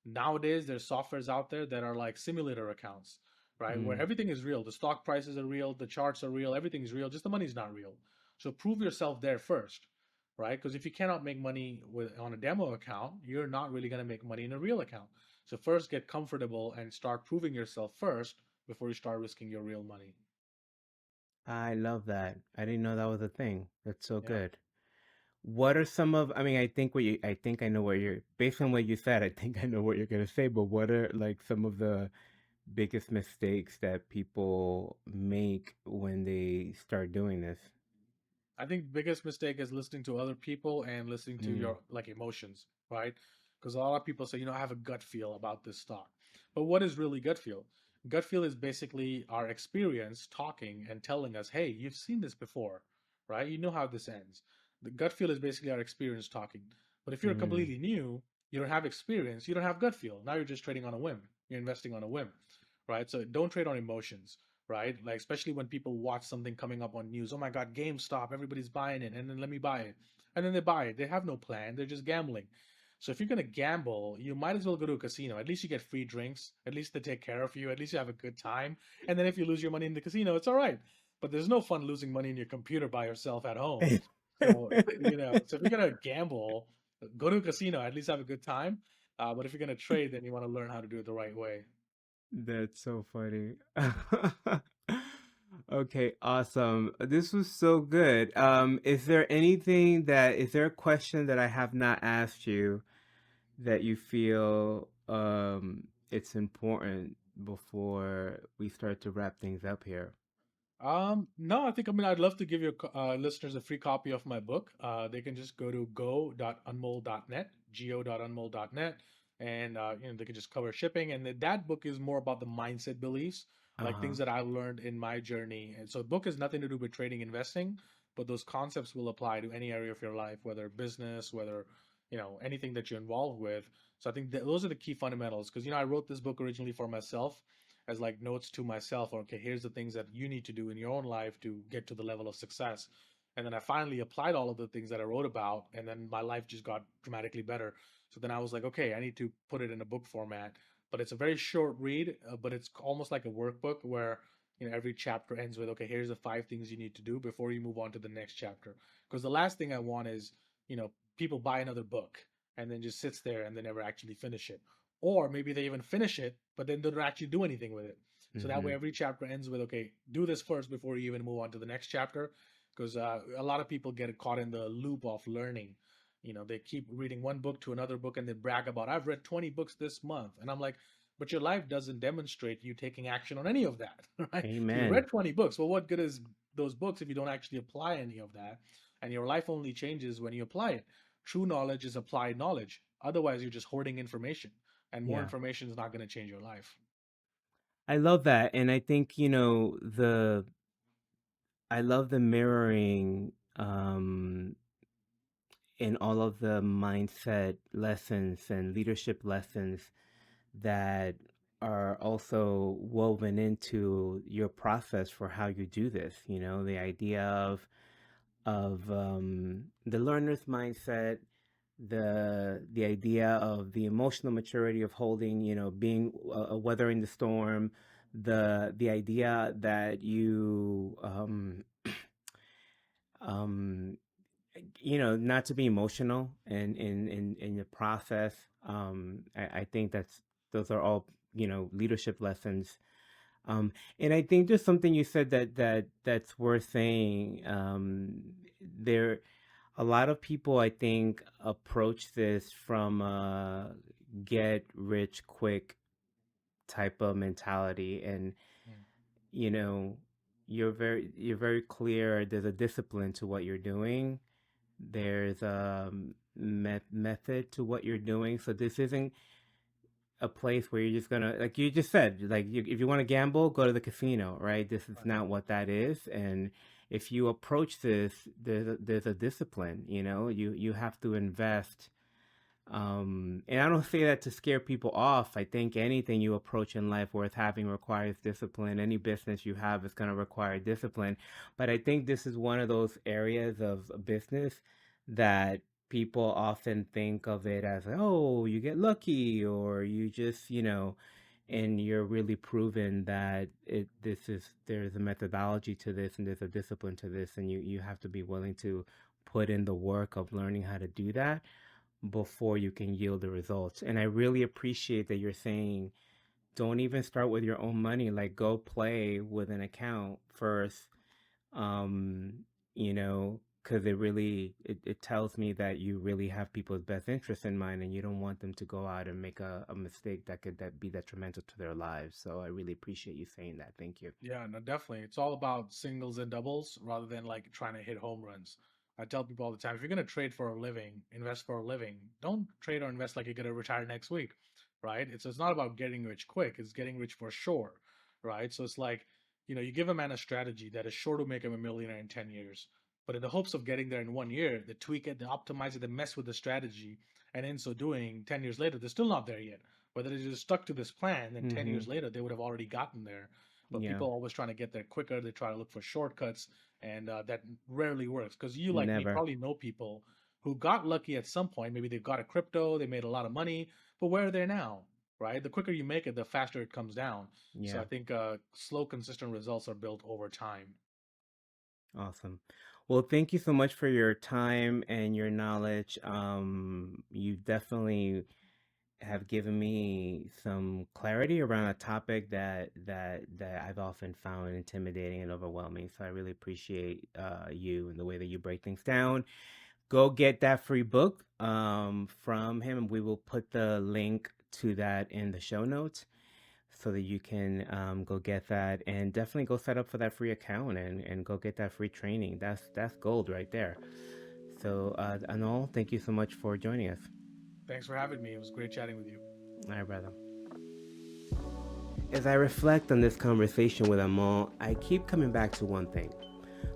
Speaker 1: Nowadays, there's softwares out there that are like simulator accounts, right? Where
Speaker 3: Mm.
Speaker 1: everything is real. The stock prices are real, the charts are real, everything is real, just the money's not real. So prove yourself there first, right? Because if you cannot make money on a demo account, you're not really going to make money in a real account. So first get comfortable and start proving yourself first before you start risking your real money.
Speaker 3: I love that. I didn't know that was a thing. That's so
Speaker 1: Yeah.
Speaker 3: good. What are some of, I mean, I think I know what you're, based on what you said, I think I know what you're going to say, but what are like some of the biggest mistakes that people make when they start doing this?
Speaker 1: I think biggest mistake is listening to other people and listening to
Speaker 3: Mm.
Speaker 1: your like emotions, right? Because a lot of people say, I have a gut feel about this stock. But what is really gut feel? Gut feel is basically our experience talking and telling us, hey, you've seen this before, right? You know how this ends. The gut feel is basically our experience talking. But if you're
Speaker 3: Mm.
Speaker 1: completely new, you don't have experience, you don't have gut feel. Now you're just trading on a whim. You're investing on a whim, right? So don't trade on emotions, right? Like especially when people watch something coming up on news. Oh my God, GameStop, everybody's buying it, and then let me buy it, and then they buy it. They have no plan. They're just gambling. So if you're gonna gamble, you might as well go to a casino. At least you get free drinks. At least they take care of you. At least you have a good time. And then if you lose your money in the casino, it's all right. But there's no fun losing money in your computer by yourself at home. So so if you're gonna gamble, go to a casino. At least have a good time. But if you're gonna trade, then you want to learn how to do it the right way.
Speaker 3: That's so funny. Okay, awesome. This was so good. Is there a question that I have not asked you that you feel it's important before we start to wrap things up here?
Speaker 1: No, I'd love to give your listeners a free copy of my book. They can just go to go.unmol.net, go.unmol.net, and they can just cover shipping. And that book is more about the mindset beliefs, like
Speaker 3: Uh-huh.
Speaker 1: things that I've learned in my journey. And so, the book has nothing to do with trading, investing, but those concepts will apply to any area of your life, whether business, whether anything that you're involved with. So I think that those are the key fundamentals, because I wrote this book originally for myself as like notes to myself. Okay, here's the things that you need to do in your own life to get to the level of success. And then I finally applied all of the things that I wrote about, and then my life just got dramatically better. So then I was like, okay, I need to put it in a book format. But it's a very short read, but it's almost like a workbook where every chapter ends with, okay, here's the 5 things you need to do before you move on to the next chapter. Because the last thing I want is, people buy another book and then just sits there and they never actually finish it. Or maybe they even finish it, but then don't actually do anything with it. So that way,
Speaker 3: Mm-hmm.
Speaker 1: every chapter ends with, okay, do this first before you even move on to the next chapter. Because a lot of people get caught in the loop of learning. They keep reading one book to another book and they brag about, I've read 20 books this month. And I'm like, but your life doesn't demonstrate you taking action on any of that, right? So you
Speaker 3: Amen.
Speaker 1: read 20 books. Well, what good is those books if you don't actually apply any of that? And your life only changes when you apply it. True knowledge is applied knowledge. Otherwise, you're just hoarding information, and more
Speaker 3: Yeah.
Speaker 1: information is not going to change your life.
Speaker 3: I love that. And I think, I love the mirroring in all of the mindset lessons and leadership lessons that are also woven into your process for how you do this. The idea of the learner's mindset, the idea of the emotional maturity of holding, being weathering the storm, the idea that you um not to be emotional in the process. I think those are all leadership lessons. And I think there's something you said that's worth saying. There a lot of people, I think, approach this from a get rich quick type of mentality, and
Speaker 1: Mm.
Speaker 3: you know you're very clear. There's a discipline to what you're doing. There's a method to what you're doing. So this isn't a place where you're just gonna, like you just said, like if you want to gamble, go to the casino, right? This is
Speaker 1: Right.
Speaker 3: not what that is. And if you approach this, there's a discipline. You have to invest. And I don't say that to scare people off. I think anything you approach in life worth having requires discipline. Any business you have is going to require discipline. But I think this is one of those areas of business that people often think of it as, oh, you get lucky, or you just, and you're really proven that there's a methodology to this, and there's a discipline to this, and you have to be willing to put in the work of learning how to do that before you can yield the results. And I really appreciate that you're saying don't even start with your own money. Like, go play with an account first. Um, because it tells me that you really have people's best interest in mind, and you don't want them to go out and make a mistake that could be detrimental to their lives. So I really appreciate you saying that. Thank you.
Speaker 1: Yeah, no, definitely. It's all about singles and doubles rather than like trying to hit home runs. I tell people all the time, if you're going to trade for a living, invest for a living, don't trade or invest like you're going to retire next week, right? It's not about getting rich quick, it's getting rich for sure, right? So it's like, you give a man a strategy that is sure to make him a millionaire in 10 years. But in the hopes of getting there in 1 year, they tweak it, they optimize it, they mess with the strategy. And in so doing, 10 years later, they're still not there yet. Whether they just stuck to this plan, then 10
Speaker 3: Mm-hmm.
Speaker 1: years later, they would have already gotten there. But
Speaker 3: Yeah.
Speaker 1: people are always trying to get there quicker. They try to look for shortcuts, and that rarely works. Because you, like me,
Speaker 3: Never.
Speaker 1: probably know people who got lucky at some point. Maybe they've got a crypto, they made a lot of money, but where are they now? Right? The quicker you make it, the faster it comes down. So
Speaker 3: Yeah.
Speaker 1: I think slow, consistent results are built over time.
Speaker 3: Awesome. Well, thank you so much for your time and your knowledge. You definitely have given me some clarity around a topic that I've often found intimidating and overwhelming. So I really appreciate you and the way that you break things down. Go get that free book from him, and we will put the link to that in the show notes so that you can go get that, and definitely go set up for that free account and go get that free training. That's gold right there. So Anol, thank you so much for joining us.
Speaker 1: Thanks for having me. It was great chatting with you.
Speaker 3: All right, brother. As I reflect on this conversation with Anmol, I keep coming back to one thing.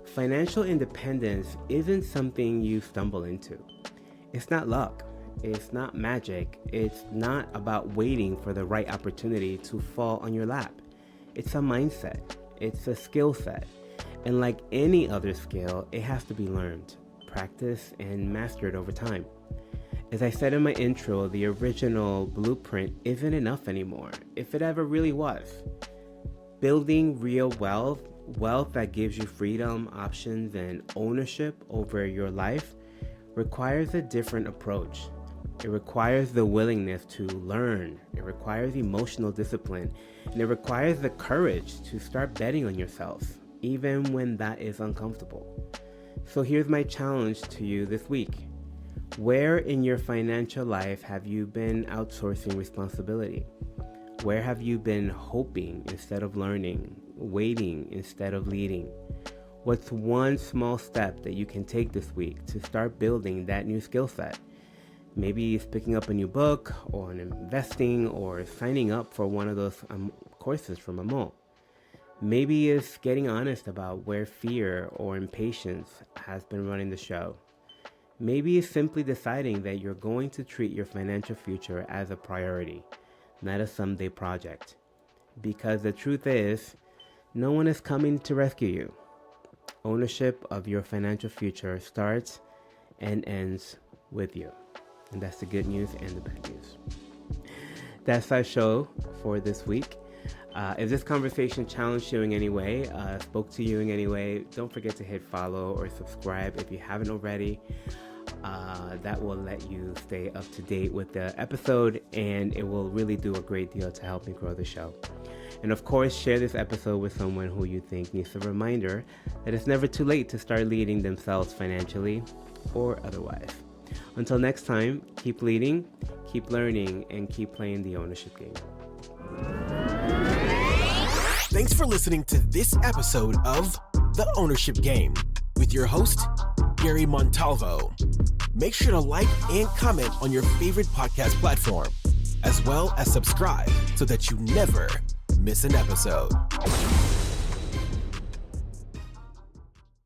Speaker 3: Financial independence isn't something you stumble into. It's not luck. It's not magic. It's not about waiting for the right opportunity to fall on your lap. It's a mindset. It's a skill set. And like any other skill, it has to be learned, practiced, and mastered over time. As I said in my intro, the original blueprint isn't enough anymore, if it ever really was. Building real wealth that gives you freedom, options, and ownership over your life requires a different approach. It requires the willingness to learn. It requires emotional discipline. And it requires the courage to start betting on yourself, even when that is uncomfortable. So here's my challenge to you this week. Where in your financial life have you been outsourcing responsibility? Where have you been hoping instead of learning, waiting instead of leading? What's one small step that you can take this week to start building that new skill set? Maybe it's picking up a new book, or investing, or signing up for one of those courses from Anmol. Maybe it's getting honest about where fear or impatience has been running the show. Maybe it's simply deciding that you're going to treat your financial future as a priority, not a someday project. Because the truth is, no one is coming to rescue you. Ownership of your financial future starts and ends with you. And that's the good news and the bad news. That's our show for this week. If this conversation challenged you in any way, spoke to you in any way, don't forget to hit follow or subscribe if you haven't already. That will let you stay up to date with the episode, and it will really do a great deal to help me grow the show. And of course, share this episode with someone who you think needs a reminder that it's never too late to start leading themselves financially or otherwise. Until next time, keep leading, keep learning, and keep playing the ownership game.
Speaker 4: Thanks for listening to this episode of The Ownership Game with your host, Gary Montalvo. Make sure to like and comment on your favorite podcast platform, as well as subscribe so that you never miss an episode.